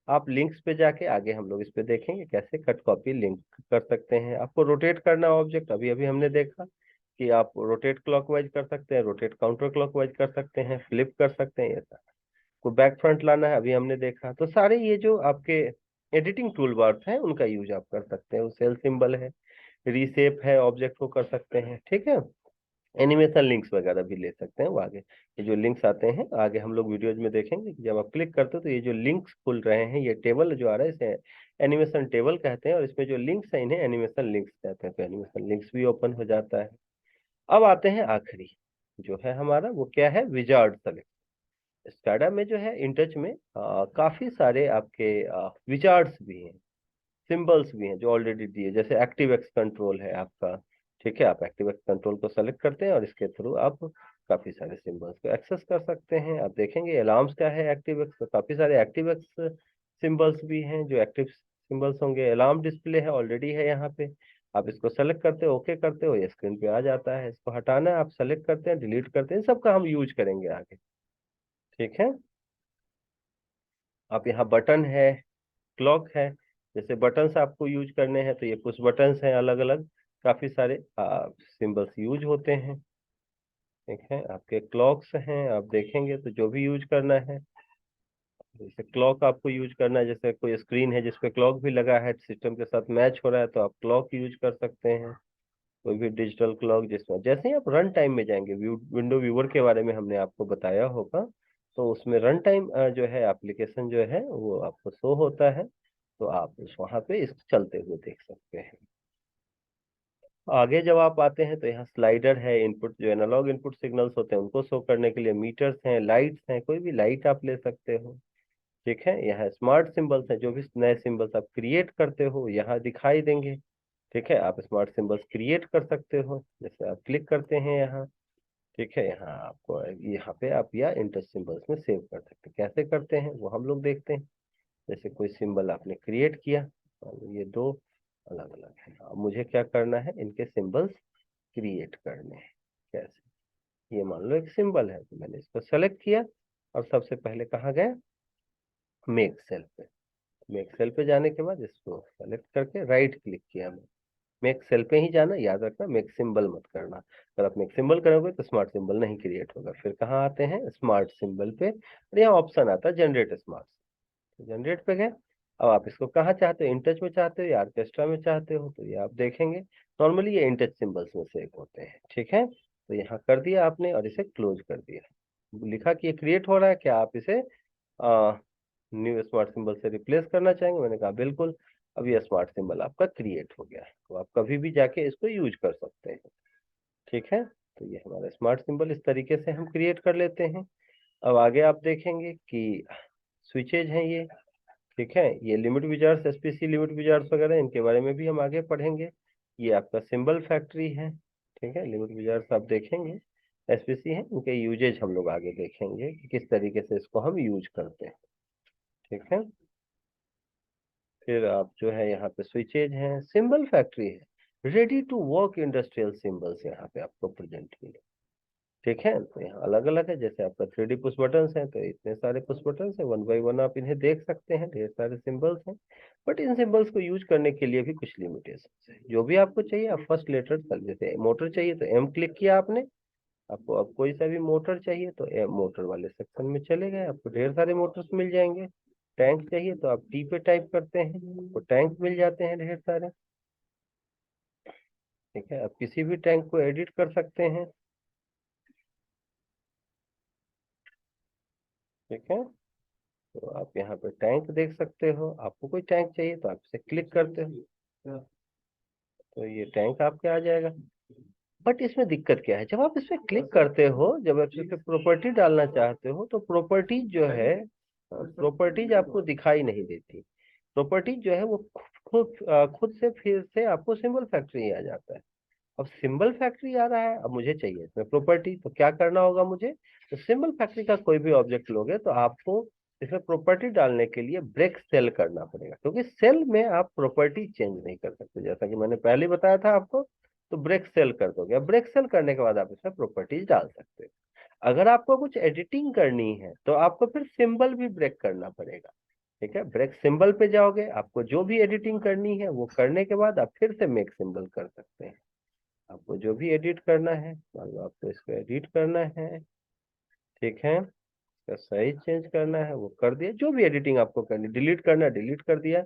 आप लिंक्स पे जाके आगे हम लोग इस पे देखेंगे कैसे कट कॉपी लिंक कर सकते हैं। आपको रोटेट करना ऑब्जेक्ट, अभी अभी हमने देखा कि आप रोटेट क्लॉकवाइज कर सकते हैं, रोटेट काउंटर क्लॉकवाइज कर सकते हैं, फ्लिप कर सकते हैं, ऐसा को बैक फ्रंट लाना है अभी हमने देखा। तो सारे ये जो आपके एडिटिंग टूल बार्स हैं उनका यूज आप कर सकते हैं। वो सेल सिंबल है, रीसेप है, ऑब्जेक्ट को कर सकते हैं। ठीक है, एनिमेशन लिंक्स वगैरह भी ले सकते हैं। वो आगे ये जो लिंक्स आते हैं आगे हम लोग वीडियोज में देखेंगे कि जब आप क्लिक करते हो तो ये जो लिंक्स खुल रहे हैं, ये टेबल जो आ रहा है इसे एनिमेशन टेबल कहते हैं, और इसमें जो लिंक्स हैं इन्हें एनिमेशन लिंक्स कहते हैं। तो एनिमेशन लिंक्स भी ओपन हो जाता है। अब आते हैं आखिरी जो है हमारा, वो क्या है, विजार्ड सेलेक्ट। स्काडा में जो है इंटच में काफी सारे आपके विजार्ड्स भी हैं, सिंबल्स भी हैं जो ऑलरेडी दिए, जैसे एक्टिव एक्स कंट्रोल है आपका। ठीक है, आप एक्टिव एक्स कंट्रोल को सेलेक्ट करते हैं और इसके थ्रू आप काफी सारे सिंबल्स को एक्सेस कर सकते हैं। आप देखेंगे अलार्म्स क्या है एक्टिव एक्स, तो काफी सारे एक्टिव एक्स सिंबल्स भी हैं जो एक्टिव सिंबल्स होंगे। अलार्म डिस्प्ले है, ऑलरेडी है यहाँ पे, आप इसको सेलेक्ट करते हो, ओके करते हो, ये स्क्रीन पे आ जाता है। इसको हटाना है, आप सेलेक्ट करते हैं, डिलीट करते हैं, सबका हम यूज करेंगे आगे। ठीक है, आप यहाँ बटन है, क्लॉक है, जैसे बटन्स आपको यूज करने हैं तो ये कुछ बटन्स हैं अलग अलग, काफी सारे सिंबल्स यूज होते हैं। ठीक है, आपके क्लॉक्स हैं, आप देखेंगे तो जो भी यूज करना है, जैसे क्लॉक आपको यूज करना है, जैसे कोई स्क्रीन है जिसपे क्लॉक भी लगा है, सिस्टम के साथ मैच हो रहा है, तो आप क्लॉक यूज कर सकते हैं। कोई भी डिजिटल क्लॉक जिसमें, जैसे ही आप रन टाइम में जाएंगे, विंडो व्यूअर के बारे में हमने आपको बताया होगा, तो उसमें रन टाइम जो है एप्लीकेशन जो है वो आपको शो होता है, तो आप उस वहां पे इस चलते हुए देख सकते हैं। आगे जब आप आते हैं तो यहाँ स्लाइडर है, इनपुट जो एनालॉग इनपुट सिग्नल्स होते हैं उनको शो करने के लिए मीटर्स हैं, लाइट्स हैं, कोई भी लाइट आप ले सकते हो। ठीक है, यहाँ स्मार्ट सिंबल्स हैं, जो भी नए सिंबल्स आप क्रिएट करते हो यहाँ दिखाई देंगे। ठीक है, आप स्मार्ट सिंबल्स क्रिएट कर सकते हो, जैसे आप क्लिक करते हैं यहाँ। ठीक है, यहाँ आपको यहाँ पे आप या इंटर सिंबल्स में सेव कर सकते हैं। कैसे करते हैं वो हम लोग देखते हैं। जैसे कोई सिंबल आपने क्रिएट किया, और ये दो अलग अलग है, अब मुझे क्या करना है, इनके सिंबल्स क्रिएट करने हैं। कैसे, ये मान लो एक सिंबल है, तो मैंने इसको सेलेक्ट किया और सबसे पहले कहाँ गए, मेक सेल पे। मेक सेल पे जाने के बाद इसको सेलेक्ट करके राइट क्लिक किया। मैं मेक सेल पे ही जाना, याद रखना, मेक सिंबल मत करना। अगर आप मेक सिंबल करोगे तो स्मार्ट सिंबल नहीं क्रिएट होगा। फिर कहाँ आते हैं, स्मार्ट सिंबल पे, और यहाँ ऑप्शन आता है जनरेट स्मार्ट, जनरेट पे गए। अब आप इसको कहाँ चाहते हो, इन टच में चाहते हो या ऑर्केस्ट्रा में चाहते हो, तो ये आप देखेंगे नॉर्मली ये इन टच सिंबल्स में से एक होते हैं। ठीक है, तो यहाँ कर दिया आपने और इसे क्लोज कर दिया। लिखा कि ये क्रिएट हो रहा है, क्या आप इसे न्यू स्मार्ट सिंबल से रिप्लेस करना चाहेंगे, मैंने कहा बिल्कुल। अब ये स्मार्ट सिंबल आपका क्रिएट हो गया है, तो आप कभी भी जाके इसको यूज कर सकते हैं। ठीक है, तो ये हमारा स्मार्ट सिंबल इस तरीके से हम क्रिएट कर लेते हैं। अब आगे आप देखेंगे कि स्विचेज हैं ये। ठीक है, ये limit Wizards, SPC limit Wizards वगैरह, इनके बारे में भी हम आगे पढ़ेंगे। ये आपका सिंबल फैक्ट्री है। ठीक है, लिमिट विजार्ड्स आप देखेंगे, एसपीसी है, इनके यूजेज हम लोग आगे देखेंगे कि किस तरीके से इसको हम यूज करते हैं। ठीक है, फिर आप जो है यहाँ पे स्विचेज हैं, सिंबल फैक्ट्री है, ready to work industrial symbols यहाँ पे आपको प्रेजेंट किए। ठीक है, तो यहाँ अलग अलग है, जैसे आपका 3D पुश बटन्स हैं तो इतने सारे पुश बटन्स हैं, वन बाय वन आप इन्हें देख सकते हैं, ढेर सारे सिंबल्स हैं। बट इन सिंबल्स को यूज करने के लिए भी कुछ लिमिटेशंस है। जो भी आपको चाहिए आप फर्स्ट लेटर, जैसे मोटर चाहिए तो एम क्लिक किया आपने, आपको अब कोई सा भी मोटर चाहिए तो एम मोटर वाले सेक्शन में चले गए, आपको ढेर सारे मोटर्स मिल जाएंगे। टैंक चाहिए तो आप टी पे टाइप करते हैं, तो टैंक मिल जाते हैं ढेर सारे। ठीक है, अब किसी भी टैंक को एडिट कर सकते हैं। ठीक है, तो आप यहाँ पे टैंक देख सकते हो, आपको कोई टैंक चाहिए तो आप इसे क्लिक करते हो तो ये टैंक आपके आ जाएगा। बट इसमें दिक्कत क्या है, जब आप इसमें क्लिक करते हो, जब आप इसमें प्रॉपर्टी डालना चाहते हो तो प्रॉपर्टीज जो है, प्रॉपर्टीज आपको दिखाई नहीं देती। प्रॉपर्टीज जो है वो खुद से फिर से आपको सिंबल फैक्ट्री आ जाता है। अब सिंबल फैक्ट्री आ रहा है, अब मुझे चाहिए इसमें प्रॉपर्टी, तो क्या करना होगा मुझे, तो सिंबल फैक्ट्री का कोई भी ऑब्जेक्ट लोगे तो आपको इसमें प्रॉपर्टी डालने के लिए ब्रेक सेल करना पड़ेगा, क्योंकि सेल में आप प्रॉपर्टी चेंज नहीं कर सकते, जैसा कि मैंने पहले बताया था आपको। तो ब्रेक सेल कर दोगे, अब ब्रेक सेल करने के बाद आप इसमें प्रॉपर्टीज डाल सकते हो। अगर आपको कुछ एडिटिंग करनी है तो आपको फिर सिंबल भी ब्रेक करना पड़ेगा। ठीक है, ब्रेक सिंबल पे जाओगे, आपको जो भी एडिटिंग करनी है वो करने के बाद आप फिर से मेक सिंबल कर सकते हैं। आपको जो भी एडिट करना है, मान लो आपको इसको एडिट करना है, ठीक है, इसका साइज चेंज करना है वो कर दिया, जो भी एडिटिंग आपको करनी, डिलीट करना है डिलीट कर दिया।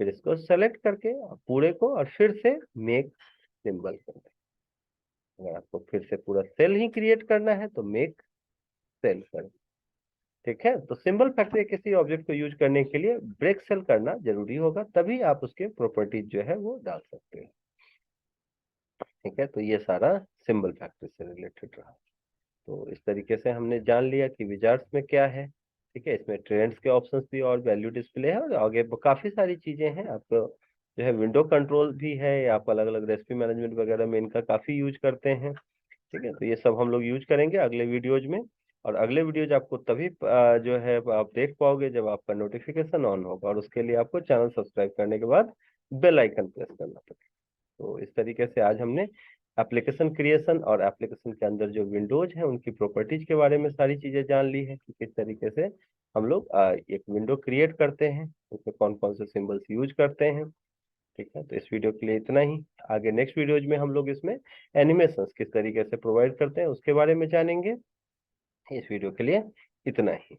फिर इसको सेलेक्ट करके आप पूरे को और फिर से मेक सिंबल कर दें। अगर आपको फिर से पूरा सेल ही क्रिएट करना है तो मेक सेल कर। ठीक है, तो सिंबल फैक्ट्री किसी ऑब्जेक्ट को यूज करने के लिए ब्रेक सेल करना जरूरी होगा, तभी आप उसके प्रॉपर्टीज जो है वो डाल सकते हैं। ठीक है, तो ये सारा सिंबल फैक्ट्री से रिलेटेड रहा। तो इस तरीके से हमने जान लिया कि विजार्ड्स में क्या है। ठीक है, इसमें ट्रेंड्स के ऑप्शंस भी और वैल्यू डिस्प्ले है, और आगे काफी सारी चीजें हैं। आपको जो है विंडो कंट्रोल भी है, आप अलग अलग रेसिपी मैनेजमेंट वगैरह में इनका काफी यूज करते हैं। ठीक है, तो ये सब हम लोग यूज करेंगे अगले वीडियोज में। और अगले वीडियोज आपको तभी जो है आप देख पाओगे जब आपका नोटिफिकेशन ऑन होगा, और उसके लिए आपको चैनल सब्सक्राइब करने के बाद बेल आइकन प्रेस करना पड़ेगा। तो इस तरीके से आज हमने एप्लीकेशन क्रिएशन और एप्लीकेशन के अंदर जो विंडोज हैं उनकी प्रॉपर्टीज के बारे में सारी चीजें जान ली है कि किस तरीके से हम लोग एक विंडो क्रिएट करते हैं, उसमें कौन कौन से सिंबल्स यूज करते हैं। ठीक है, तो इस वीडियो के लिए इतना ही। आगे नेक्स्ट वीडियोज में हम लोग इसमें एनिमेशंस किस तरीके से प्रोवाइड करते हैं उसके बारे में जानेंगे। इस वीडियो के लिए इतना ही।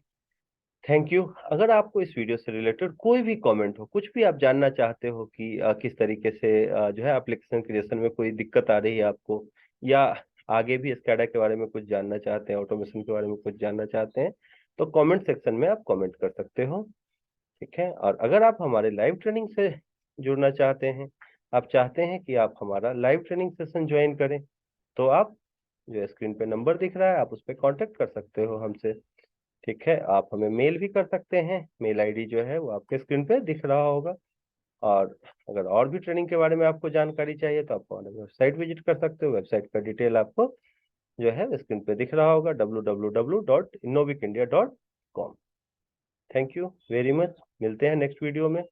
Thank you. अगर आपको इस वीडियो से रिलेटेड कोई भी कमेंट हो, कुछ भी आप जानना चाहते हो कि किस तरीके से जो है एप्लीकेशन क्रिएशन में कोई दिक्कत आ रही है आपको, या आगे भी स्कैडा के बारे में कुछ जानना चाहते हैं, ऑटोमेशन के बारे में कुछ जानना चाहते हैं, तो कमेंट सेक्शन में आप कमेंट कर सकते हो। ठीक है, और अगर आप हमारे लाइव ट्रेनिंग से जुड़ना चाहते हैं, आप चाहते हैं कि आप हमारा लाइव ट्रेनिंग सेशन ज्वाइन करें, तो आप जो स्क्रीन पे नंबर दिख रहा है आप उस पर कॉन्टेक्ट कर सकते हो हमसे। ठीक है, आप हमें मेल भी कर सकते हैं, मेल आईडी जो है वो आपके स्क्रीन पे दिख रहा होगा। और अगर और भी ट्रेनिंग के बारे में आपको जानकारी चाहिए तो आप हमारे वेबसाइट विजिट कर सकते हो। वेबसाइट का डिटेल आपको जो है स्क्रीन पे दिख रहा होगा, www.innovicindia.com। Thank you very much, मिलते हैं नेक्स्ट वीडियो में।